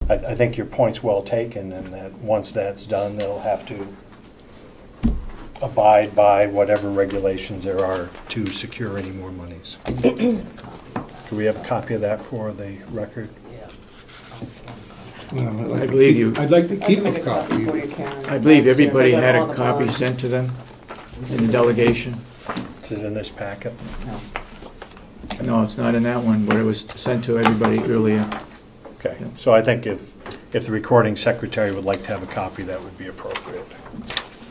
I think your point's well taken, and that once that's done, they'll have to abide by whatever regulations there are to secure any more monies. Do we have a copy of that for the record? Well, I believe you. I'd like to keep a copy. I believe everybody had a copy sent to them in the delegation. Is it in this packet? No. No, it's not in that one, but it was sent to everybody earlier. Okay, so I think if the recording secretary would like to have a copy, that would be appropriate.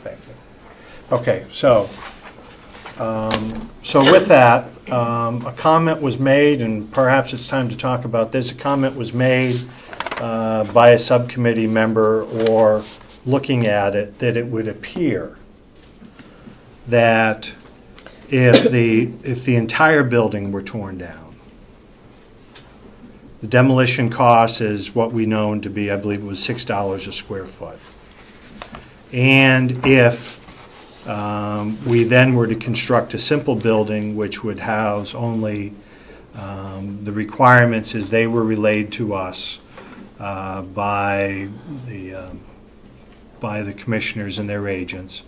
Thank you. Okay, so with that, a comment was made, and perhaps it's time to talk about this. A comment was made by a subcommittee member, or looking at it, that it would appear that if the entire building were torn down, the demolition cost is what we know to be, I believe it was $6 a square foot. And if we then were to construct a simple building which would house only the requirements as they were relayed to us by the commissioners and their agents,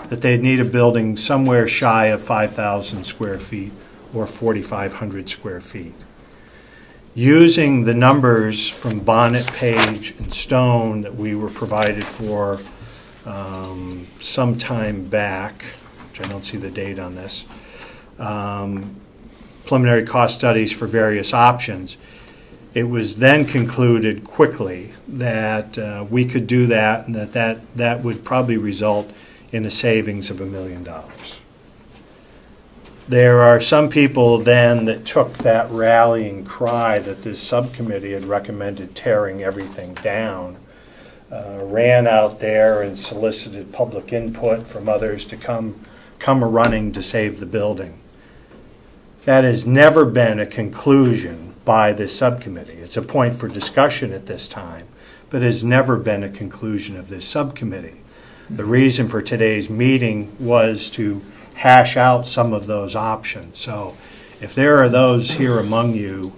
that they'd need a building somewhere shy of 5,000 square feet or 4,500 square feet. Using the numbers from Bonnet, Page, and Stone that we were provided for some time back, which I don't see the date on this, preliminary cost studies for various options, it was then concluded quickly that we could do that, and that would probably result in a savings of $1 million. There are some people then that took that rallying cry that this subcommittee had recommended tearing everything down, ran out there and solicited public input from others to come running to save the building. That has never been a conclusion by this subcommittee. It's a point for discussion at this time, but has never been a conclusion of this subcommittee. The reason for today's meeting was to hash out some of those options. So if there are those here among you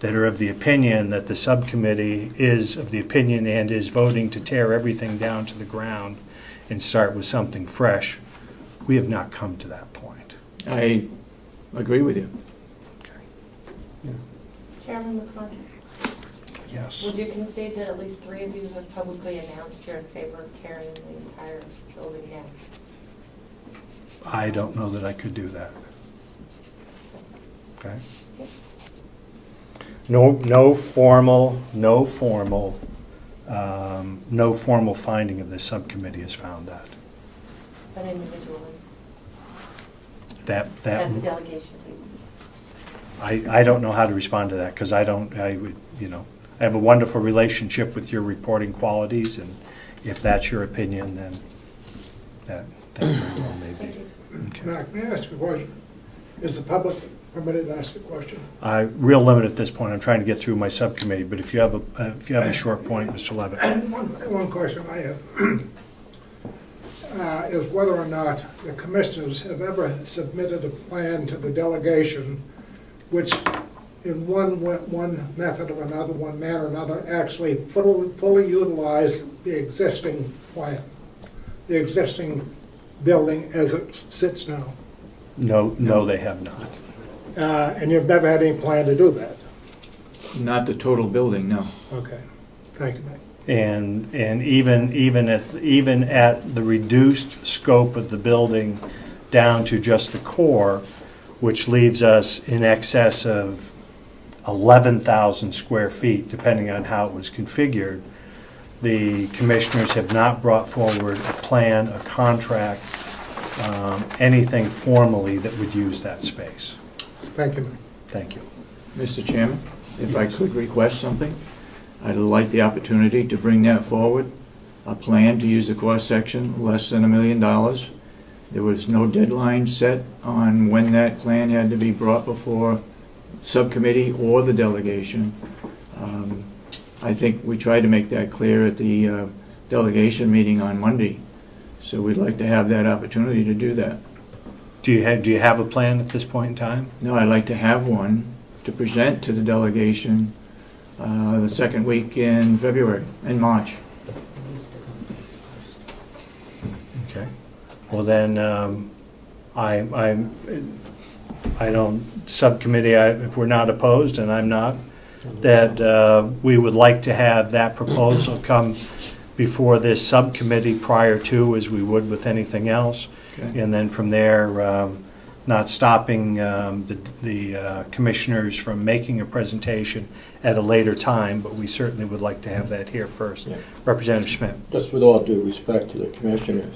that are of the opinion that the subcommittee is of the opinion and is voting to tear everything down to the ground and start with something fresh, we have not come to that point. I agree with you. Okay. Yeah. Chairman McConnell? Yes. Would you concede that at least 3 of you have publicly announced you're in favor of tearing the entire building down? I don't know that I could do that. Okay. No formal finding of this subcommittee has found that. But individually? That At the delegation meeting? I don't know how to respond to that, because I have a wonderful relationship with your reporting qualities, and if that's your opinion, then that very well may be. Okay. Mac, may I ask a question? Is the public permitted to ask a question? Real limited at this point. I'm trying to get through my subcommittee, but if you have a short point, Mr. Levitt. One question I have is whether or not the commissioners have ever submitted a plan to the delegation which in one method or another, one manner or another, actually fully utilize the existing plan, the existing building as it sits now. No, they have not. And you've never had any plan to do that? Not the total building, no. Okay. Thank you, Mike. And even at the reduced scope of the building down to just the core, which leaves us in excess of 11,000 square feet, depending on how it was configured, the commissioners have not brought forward a plan, a contract, anything formally that would use that space. Thank you, Mike. Thank you. Mr. Chairman, if I could request something, I'd like the opportunity to bring that forward, a plan to use the cost section less than $1 million. There was no deadline set on when that plan had to be brought before subcommittee or the delegation. I think we tried to make that clear at the delegation meeting on Monday. So we'd like to have that opportunity to do that. Do you have a plan at this point in time? No, I'd like to have one to present to the delegation the second week in March. Okay. Well, then, I don't, subcommittee, if we're not opposed, and I'm not, that we would like to have that proposal come before this subcommittee prior to, as we would with anything else. Okay. And then from there, not stopping the commissioners from making a presentation at a later time, but we certainly would like to have that here first. Yeah. Representative Schmidt. Just with all due respect to the commissioners,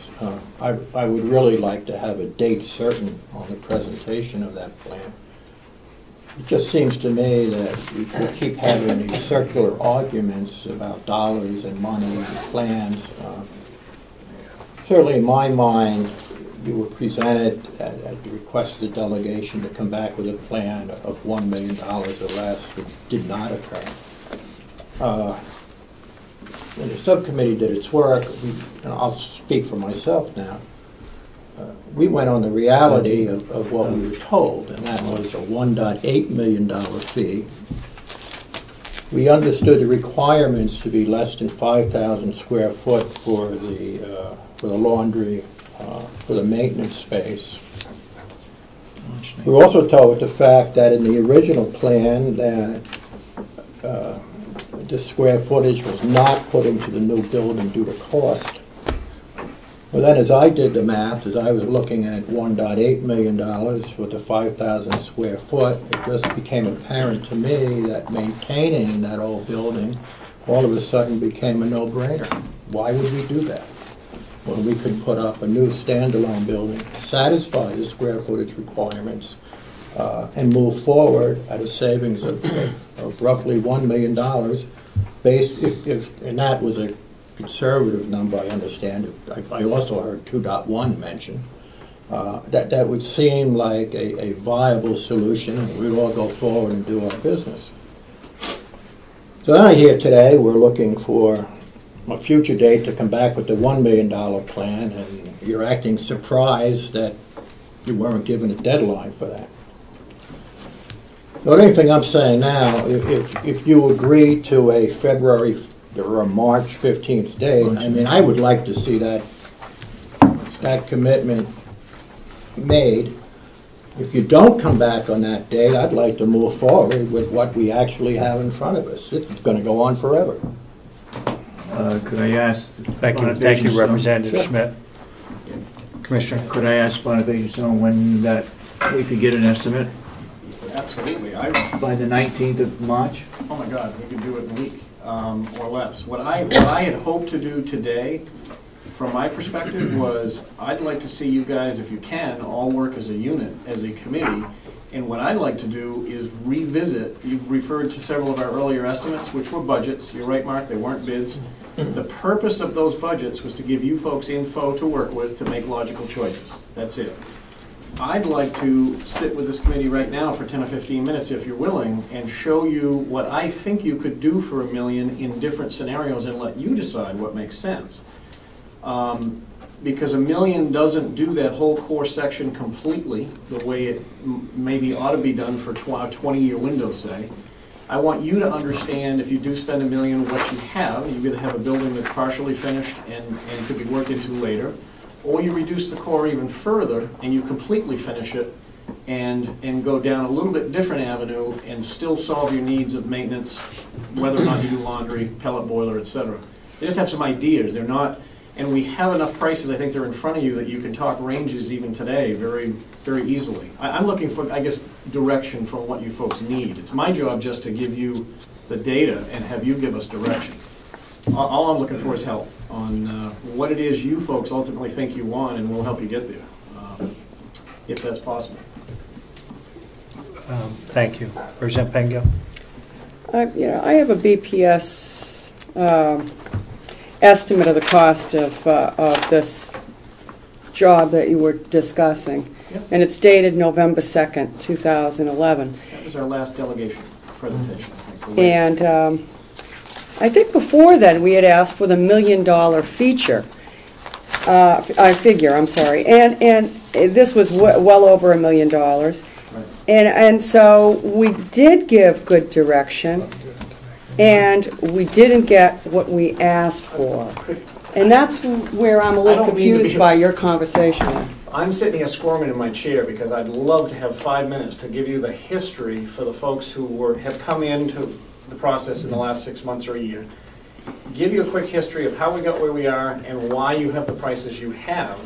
I would really like to have a date certain on the presentation of that plan. It just seems to me that we keep having these circular arguments about dollars and money and plans. Certainly in my mind, you were presented at the request of the delegation to come back with a plan of $1 million or less, which did not occur. When the subcommittee did its work, and I'll speak for myself now, we went on the reality of what we were told, and that was a $1.8 million fee. We understood the requirements to be less than 5,000 square foot for the laundry, for the maintenance space. We were also told with the fact that in the original plan that the square footage was not put into the new building due to cost. Well, then as I did the math, as I was looking at $1.8 million for the 5,000 square foot, it just became apparent to me that maintaining that old building all of a sudden became a no-brainer. Why would we do that? When we could put up a new standalone building, satisfy the square footage requirements, and move forward at a savings of roughly $1 million, and that was a conservative number, I understand it. I also heard 2.1 mentioned. That would seem like a viable solution, and we'd all go forward and do our business. So now here today, we're looking for a future date to come back with the $1 million plan, and you're acting surprised that you weren't given a deadline for that. The only thing I'm saying now, if you agree to a February or a March 15th date, I mean, I would like to see that commitment made. If you don't come back on that date, I'd like to move forward with what we actually have in front of us. It's going to go on forever. Could I ask? Thank you, Representative Sure. Schmidt. Commissioner. Could I ask Boniface when that we could get an estimate? Absolutely. By the 19th of March? Oh my God, we could do it in a week or less. What I had hoped to do today, from my perspective, was I'd like to see you guys, if you can, all work as a unit, as a committee. And what I'd like to do is revisit, you've referred to several of our earlier estimates, which were budgets. You're right, Mark, they weren't bids. The purpose of those budgets was to give you folks info to work with to make logical choices. That's it. I'd like to sit with this committee right now for 10 or 15 minutes, if you're willing, and show you what I think you could do for $1 million in different scenarios and let you decide what makes sense. Because $1 million doesn't do that whole core section completely the way it maybe ought to be done for a 20-year window, say. I want you to understand, if you do spend $1 million, what you have. You either have a building that's partially finished and could be worked into later, or you reduce the core even further and you completely finish it and go down a little bit different avenue and still solve your needs of maintenance, whether or not you do laundry, pellet boiler, etc. They just have some ideas. They're not, and we have enough prices, I think they're in front of you, that you can talk ranges even today very, very easily. I'm looking for, I guess, direction from what you folks need. It's my job just to give you the data and have you give us direction. All I'm looking for is help on what it is you folks ultimately think you want, and we'll help you get there, if that's possible. Thank you. Representative Pengill. I have a BPS estimate of the cost of this job that you were discussing, Yep. and it's dated November 2nd, 2011. That was our last delegation presentation, I think. And I think before then we had asked for the $1 million feature. Figure, I'm sorry, and this was well over $1 million, Right. and so we did give good direction, and we didn't get what we asked for. And that's where I'm a little confused by your conversation. I'm sitting here squirming in my chair because I'd love to have 5 minutes to give you the history for the folks who have come into the process in the last 6 months or a year. Give you a quick history of how we got where we are and why you have the prices you have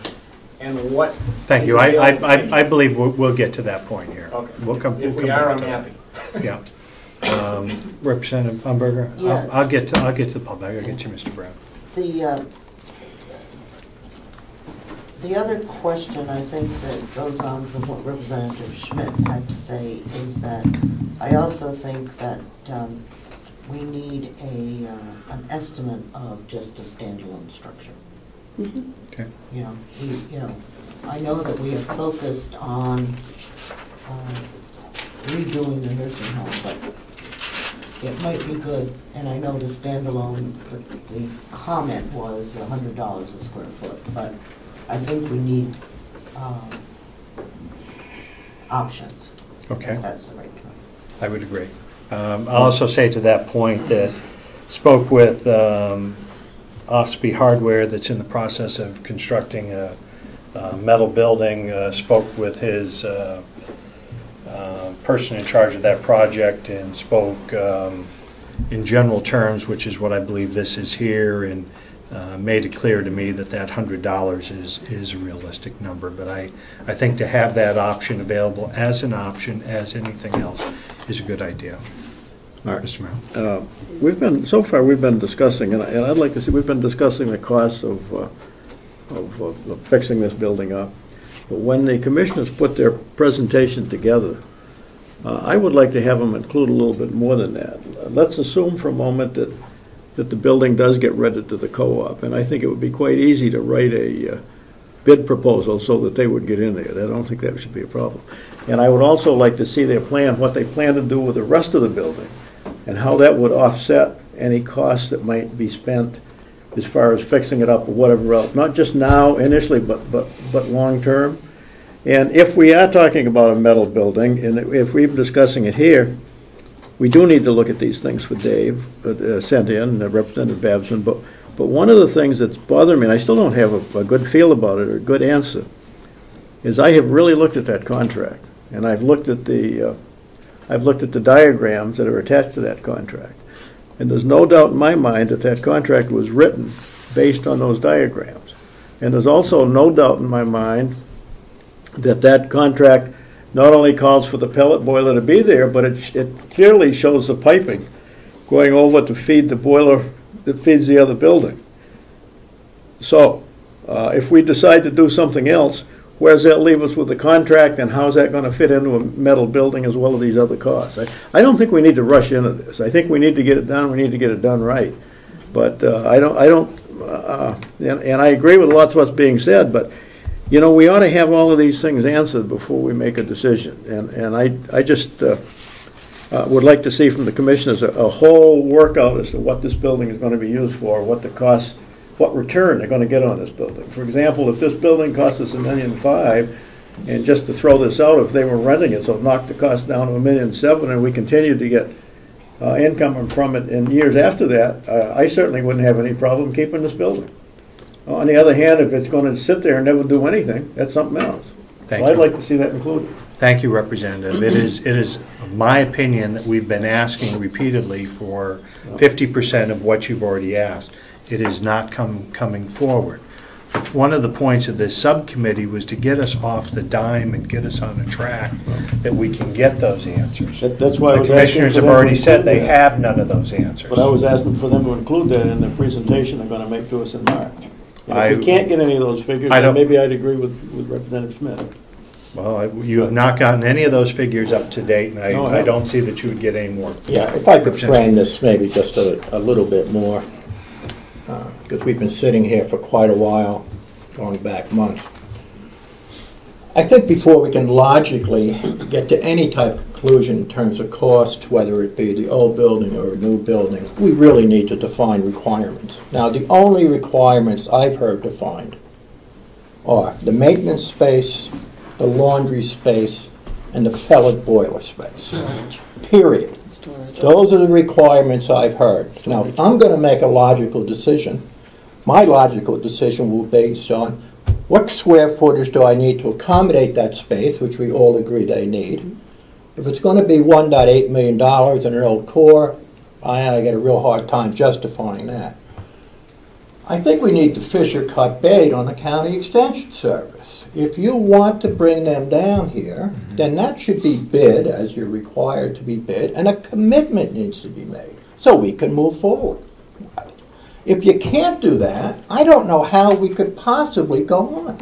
and what. Thank you. I believe we'll get to that point here. Okay. We'll come. If we'll we come are, back I'm to happy. that. Yeah. Representative Umberger. Yeah. I'll get to the public. I'll get you, Mr. Brown. The other question I think that goes on from what Representative Schmidt had to say is that I also think that we need an estimate of just a standalone structure. Mm-hmm. Okay. I know that we have focused on redoing the nursing home, but it might be good, and I know the standalone, the comment was $100 a square foot, but I think we need options. Okay. If that's the right term. I would agree. I'll also say to that point that spoke with Osby Hardware that's in the process of constructing a metal building, spoke with his person in charge of that project and spoke in general terms, which is what I believe this is here, and made it clear to me that that $100 is a realistic number. But I think to have that option available as an option, as anything else, is a good idea. All right. Mr. Merrill. So far we've been discussing, and I'd like to see, we've been discussing the cost of fixing this building up. But when the commissioners put their presentation together, I would like to have them include a little bit more than that. Let's assume for a moment that the building does get rented to the co-op, and I think it would be quite easy to write a bid proposal so that they would get in there. I don't think that should be a problem. And I would also like to see their plan, what they plan to do with the rest of the building, and how that would offset any costs that might be spent as far as fixing it up or whatever else, not just now initially, but long term. And if we are talking about a metal building, and if we're discussing it here, we do need to look at these things for Dave, sent in, Representative Babson, but one of the things that's bothering me, and I still don't have a good feel about it or a good answer, is I have really looked at that contract, and I've looked at the diagrams that are attached to that contract, and there's no doubt in my mind that that contract was written based on those diagrams, and there's also no doubt in my mind that that contract not only calls for the pellet boiler to be there, but it clearly shows the piping going over to feed the boiler that feeds the other building. So, if we decide to do something else, where does that leave us with the contract, and how's that going to fit into a metal building as well as these other costs? I don't think we need to rush into this. I think we need to get it done. We need to get it done right. But and I agree with lots of what's being said, but you know, we ought to have all of these things answered before we make a decision. And I just would like to see from the commissioners a whole workout as to what this building is going to be used for, what the costs, what return they're going to get on this building. For example, if this building cost us $1.5 million, and just to throw this out, if they were renting it, so knock the cost down to $1.7 million, and we continue to get income from it in years after that, I certainly wouldn't have any problem keeping this building. On the other hand, if it's going to sit there and never do anything, that's something else. Thank so I'd you. like to see that included. Thank you, Representative. It is my opinion that we've been asking repeatedly for 50% of what you've already asked. It is not coming forward. One of the points of this subcommittee was to get us off the dime and get us on a track that we can get those answers. That's why the commissioners have already said they have none of those answers. But I was asking for them to include that in the presentation they're going to make to us in March. And if we can't get any of those figures, then maybe I'd agree with Representative Smith. Well, you have not gotten any of those figures up to date, and I don't see that you would get any more. Yeah, if I could frame this maybe just a little bit more, because we've been sitting here for quite a while, going back months. I think before we can logically get to any type of conclusion in terms of cost, whether it be the old building or a new building, we really need to define requirements. Now, the only requirements I've heard defined are the maintenance space, the laundry space, and the pellet boiler space. Period. Those are the requirements I've heard. Now, if I'm going to make a logical decision, my logical decision will be based on what square footage do I need to accommodate that space, which we all agree they need. If it's going to be $1.8 million in an old core, I get a real hard time justifying that. I think we need to fish or cut bait on the county extension service. If you want to bring them down here, then that should be bid as you're required to be bid, and a commitment needs to be made so we can move forward. If you can't do that, I don't know how we could possibly go on.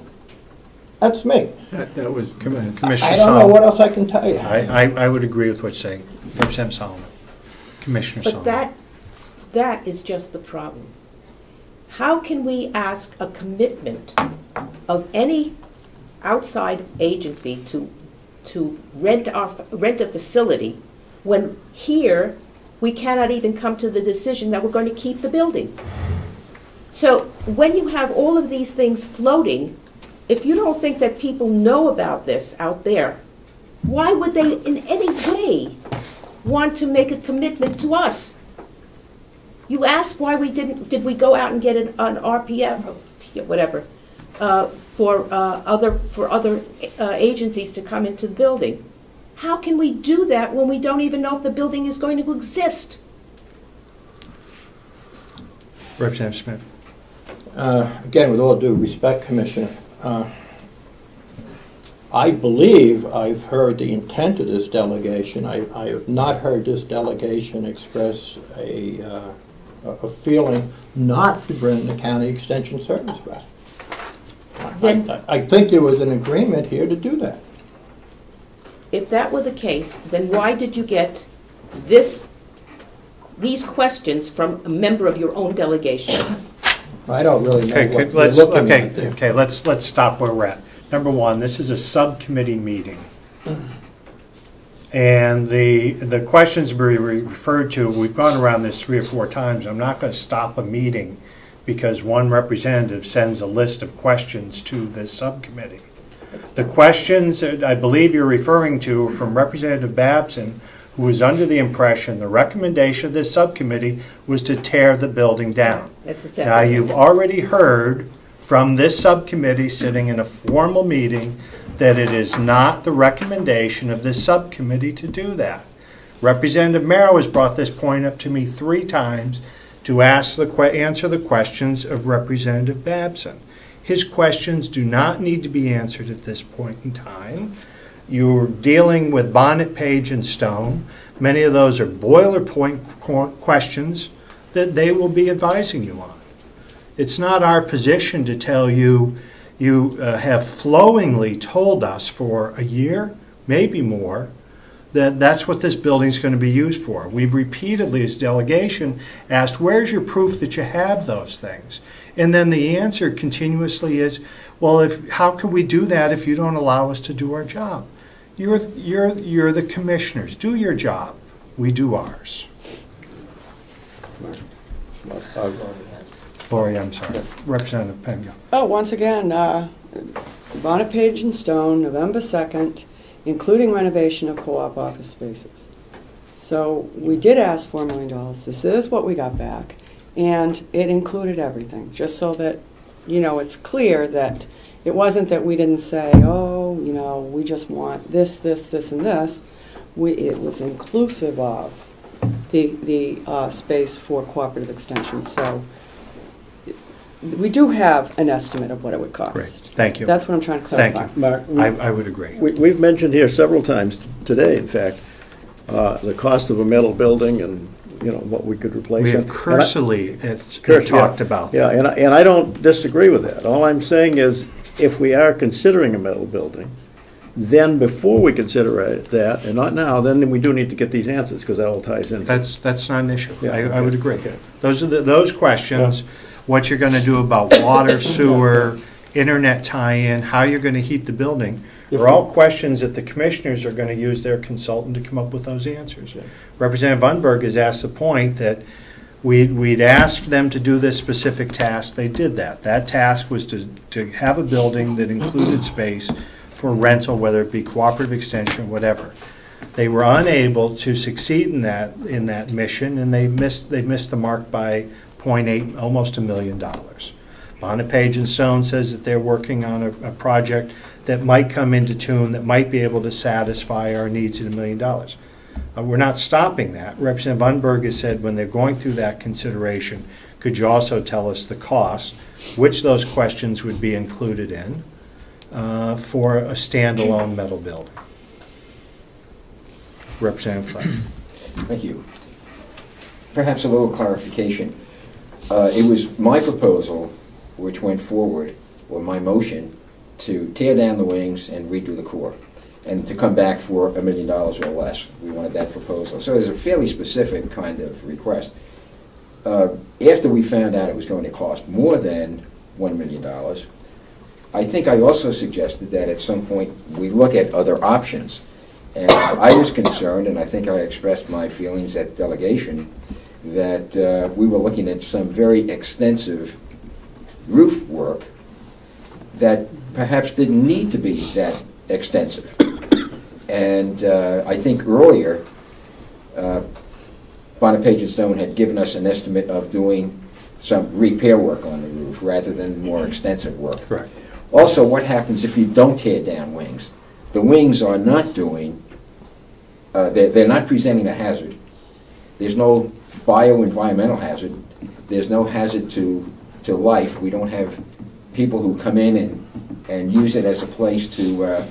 That's me. That was Commissioner I don't know what else I can tell you. I would agree with what you're saying. Representative Solomon. Commissioner But Solomon. that is just the problem. How can we ask a commitment of any outside agency to rent a facility when here we cannot even come to the decision that we're going to keep the building? So when you have all of these things floating, if you don't think that people know about this out there, why would they in any way want to make a commitment to us? You asked why we did we go out and get an RPF, whatever, for other agencies to come into the building? How can we do that when we don't even know if the building is going to exist? Representative Smith. Again, with all due respect, Commissioner, I believe I've heard the intent of this delegation. I have not heard this delegation express a feeling not to bring the county extension service back. I think there was an agreement here to do that. If that were the case, then why did you get these questions from a member of your own delegation? I don't really know Okay, what you're looking at there. okay, let's stop where we're at. Number one, this is a subcommittee meeting. And the questions we referred to, we've gone around this 3 or 4 times. I'm not going to stop a meeting because one representative sends a list of questions to this subcommittee. The questions that I believe you're referring to are from Representative Babson, who was under the impression the recommendation of this subcommittee was to tear the building down. That's exactly. Now, you've already heard from this subcommittee sitting in a formal meeting that it is not the recommendation of this subcommittee to do that. Representative Merrow has brought this point up to me 3 times to answer the questions of Representative Babson. His questions do not need to be answered at this point in time. You're dealing with bonnet, page, and stone. Many of those are boilerplate questions that they will be advising you on. It's not our position to tell you, you have flowingly told us for a year, maybe more, that that's what this building is going to be used for. We've repeatedly, as delegation, asked, where's your proof that you have those things? And then the answer continuously is, well, how can we do that if you don't allow us to do our job? You're the commissioners. Do your job. We do ours. Lori, I'm sorry. Representative Pengo. Oh, once again, bonnet, page, and stone, November 2nd, including renovation of co-op office spaces. So we did ask $4 million. This is what we got back. And it included everything, just so that, it's clear that it wasn't that we didn't say, oh, we just want this, this, this, and this. It was inclusive of the space for cooperative extension. So we do have an estimate of what it would cost. Great. Thank you. That's what I'm trying to clarify. Thank you. Mark, I would agree. we've mentioned here several times today, in fact, the cost of a metal building and, what we could replace. We have it. cursorily talked about that. Yeah, and I don't disagree with that. All I'm saying is, if we are considering a metal building, then before we consider that, and not now, then we do need to get these answers, because that all ties in. That's not an issue. Yeah, I would agree. Okay. Those are those questions, what you're going to do about water, sewer, internet tie-in, how you're going to heat the building, are all questions that the commissioners are going to use their consultant to come up with those answers. Yeah. Representative Unberg has asked the point that we'd asked them to do this specific task. They did that. That task was to have a building that included space for rental, whether it be cooperative extension, whatever. They were unable to succeed in that mission, and they missed the mark by 0.8, almost $1 million. Bonapage and Stone says that they're working on a project that might come into tune, that might be able to satisfy our needs at $1 million. We're not stopping that. Representative Unberg has said when they're going through that consideration, could you also tell us the cost, which those questions would be included in for a standalone metal building? Representative Fleck. Thank you. Perhaps a little clarification. It was my proposal which went forward, or my motion, to tear down the wings and redo the core, and to come back for $1 million or less. We wanted that proposal. So it was a fairly specific kind of request. After we found out it was going to cost more than $1 million, I think I also suggested that at some point we look at other options. And I was concerned, and I think I expressed my feelings at delegation, that we were looking at some very extensive roof work that perhaps didn't need to be that extensive. And I think earlier, Bonapage and Stone had given us an estimate of doing some repair work on the roof rather than more extensive work. Correct. Also, what happens if you don't tear down wings? The wings are not doing, they're not presenting a hazard. There's no bio-environmental hazard. There's no hazard to life. We don't have people who come in and use it as a place to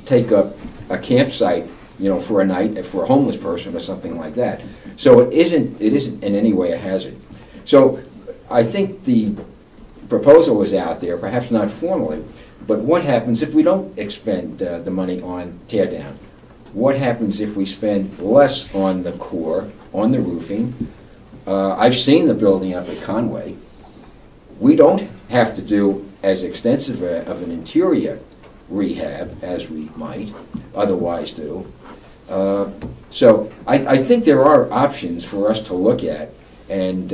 take up a campsite, you know, for a night, for a homeless person or something like that. So it isn't in any way a hazard. So I think the proposal is out there, perhaps not formally, but what happens if we don't expend the money on tear down? What happens if we spend less on the core, on the roofing? I've seen the building up at Conway. We don't have to do as extensive of an interior rehab as we might otherwise do. So I think there are options for us to look at, and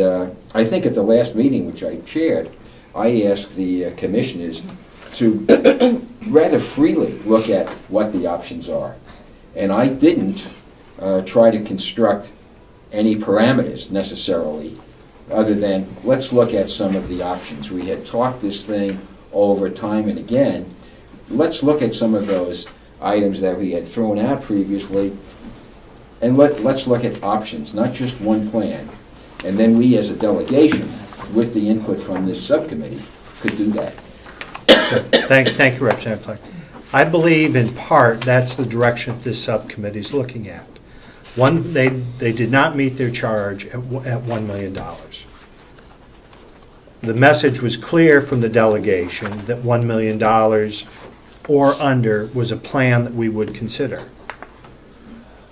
I think at the last meeting, which I chaired, I asked the commissioners to rather freely look at what the options are. And I didn't try to construct any parameters necessarily, other than let's look at some of the options. We had talked this thing over time and again. Let's look at some of those items that we had thrown out previously, and let's look at options, not just one plan. And then we as a delegation, with the input from this subcommittee, could do that. Thank you, Representative Fleck. I believe in part that's the direction this subcommittee is looking at. One, they did not meet their charge at $1 million. The message was clear from the delegation that $1 million or under was a plan that we would consider.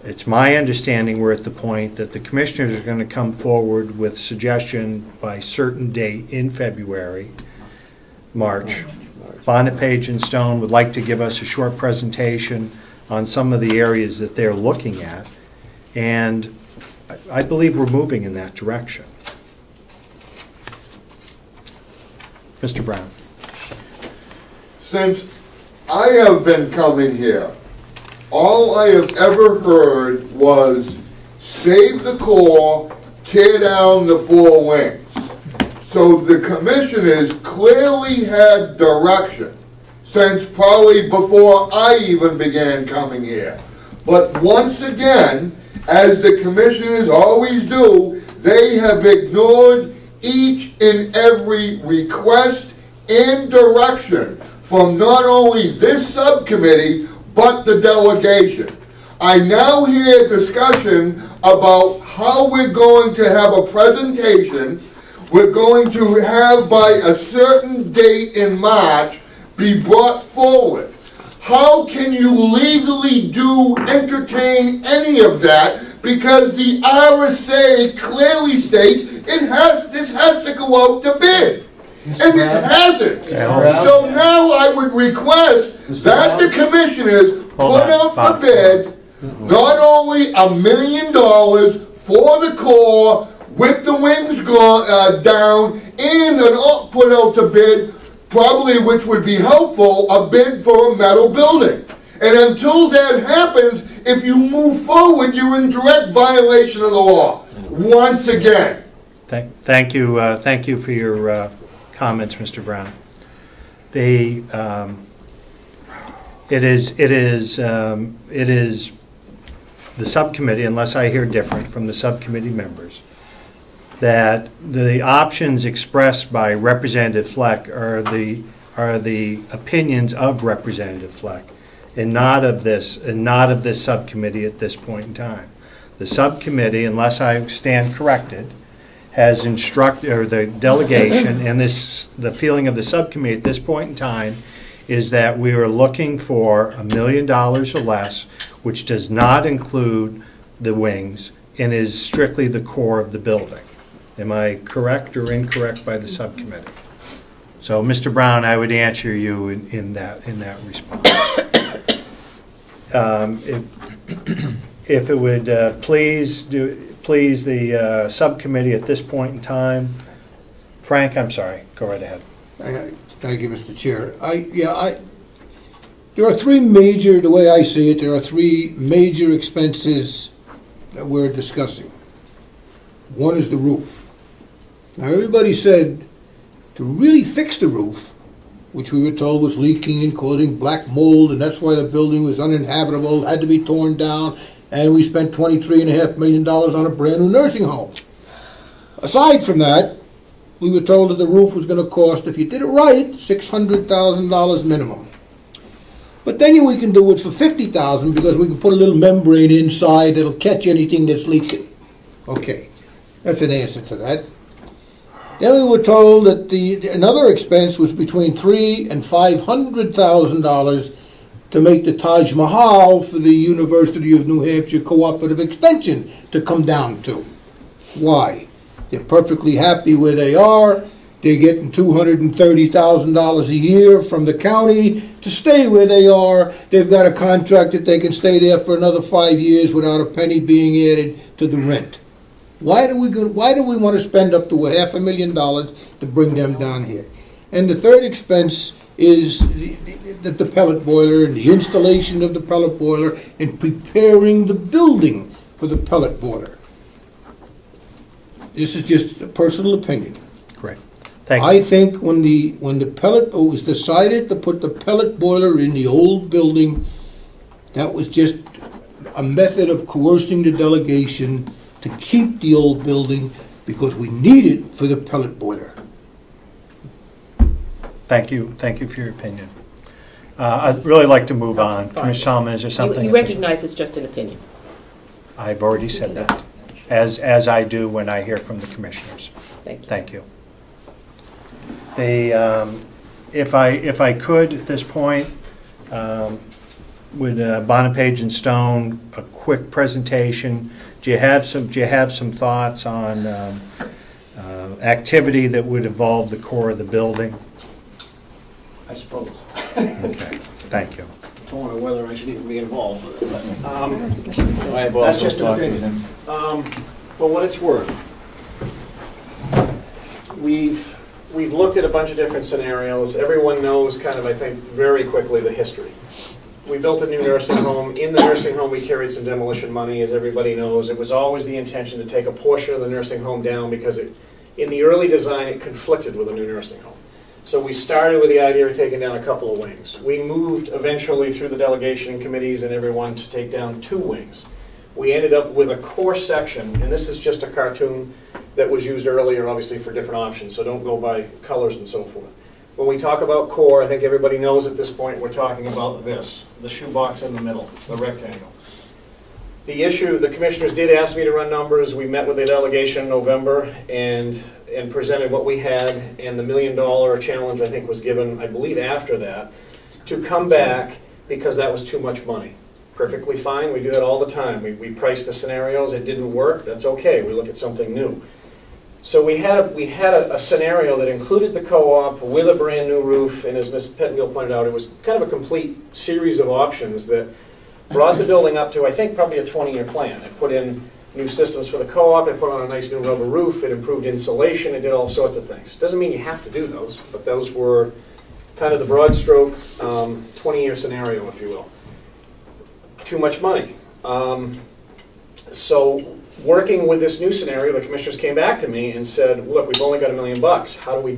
It's my understanding we're at the point that the commissioners are going to come forward with suggestion by certain date in February, March. Bonapage and Stone would like to give us a short presentation on some of the areas that they're looking at, and I believe we're moving in that direction. Mr. Brown. Since I have been coming here, all I have ever heard was save the core, tear down the four wings. So the commissioners clearly had direction since probably before I even began coming here. But once again, as the commissioners always do, they have ignored each and every request and direction from not only this subcommittee, but the delegation. I now hear discussion about how we're going to have a presentation we're going to have by a certain date in March be brought forward. How can you legally entertain any of that? Because the RSA clearly states this has to go out to bid. And it hasn't. So now I would request that the commissioners put out for bid not only $1 million for the core with the wings down, and put out to bid, probably which would be helpful, a bid for a metal building. And until that happens, if you move forward, you're in direct violation of the law, once again. Thank you for your comments, Mr. Brown. It is the subcommittee, unless I hear different from the subcommittee members, that the options expressed by Representative Fleck are the opinions of Representative Fleck, and not of this subcommittee at this point in time. The subcommittee, unless I stand corrected, has instructed, or the delegation, and the feeling of the subcommittee at this point in time is that we are looking for $1 million or less, which does not include the wings and is strictly the core of the building. Am I correct or incorrect by the subcommittee? So, Mr. Brown, I would answer you in that response. If it would please the subcommittee at this point in time. Frank, I'm sorry. Go right ahead. Thank you, Mr. Chair. There are three major, the way I see it, there are three major expenses that we're discussing. One is the roof. Now, everybody said to really fix the roof, which we were told was leaking and causing black mold, and that's why the building was uninhabitable, had to be torn down, and we spent $23.5 million on a brand new nursing home. Aside from that, we were told that the roof was going to cost, if you did it right, $600,000 minimum. But then we can do it for $50,000 because we can put a little membrane inside that'll catch anything that's leaking. Okay, that's an answer to that. Then we were told that another expense was between $300,000 and $500,000 to make the Taj Mahal for the University of New Hampshire Cooperative Extension to come down to. Why? They're perfectly happy where they are. They're getting $230,000 a year from the county to stay where they are. They've got a contract that they can stay there for another 5 years without a penny being added to the rent. Why do we want to spend up to $500,000 to bring them down here? And the third expense is the pellet boiler and the installation of the pellet boiler and preparing the building for the pellet boiler. This is just a personal opinion. Great. Thank you. I think when the pellet was decided to put the pellet boiler in the old building, that was just a method of coercing the delegation to keep the old building because we need it for the pellet boiler. Thank you for your opinion. I'd really like to move on. Commissioner Solomon, is there something? You recognize it's just an opinion. I've already said that, as I do when I hear from the commissioners. Thank you. If I could at this point, would Bonapage and Stone a quick presentation? Do you have some thoughts on activity that would involve the core of the building? I suppose. Okay, thank you. I don't know whether I should even be involved. That's just an opinion. For what it's worth, we've looked at a bunch of different scenarios. Everyone knows kind of, I think, very quickly the history. We built a new nursing home. In the nursing home, we carried some demolition money, as everybody knows. It was always the intention to take a portion of the nursing home down because in the early design, it conflicted with a new nursing home. So we started with the idea of taking down a couple of wings. We moved eventually through the delegation and committees and everyone to take down 2 wings. We ended up with a core section, and this is just a cartoon that was used earlier, obviously, for different options, so don't go by colors and so forth. When we talk about core, I think everybody knows at this point we're talking about this, the shoebox in the middle, the rectangle. The issue, the commissioners did ask me to run numbers. We met with the delegation in November and presented what we had, and the $1 million challenge, I think, was given, I believe, after that, to come back because that was too much money. Perfectly fine, we do that all the time. We price the scenarios, it didn't work, that's okay, we look at something new. So we had a scenario that included the co-op with a brand new roof, and as Ms. Pettengill pointed out, it was kind of a complete series of options that brought the building up to, I think, probably a 20-year plan. It put in new systems for the co-op, it put on a nice new rubber roof, it improved insulation, it did all sorts of things. Doesn't mean you have to do those, but those were kind of the broad stroke 20-year scenario, if you will. Too much money. So working with this new scenario, the commissioners came back to me and said, look, we've only got $1 million. How do we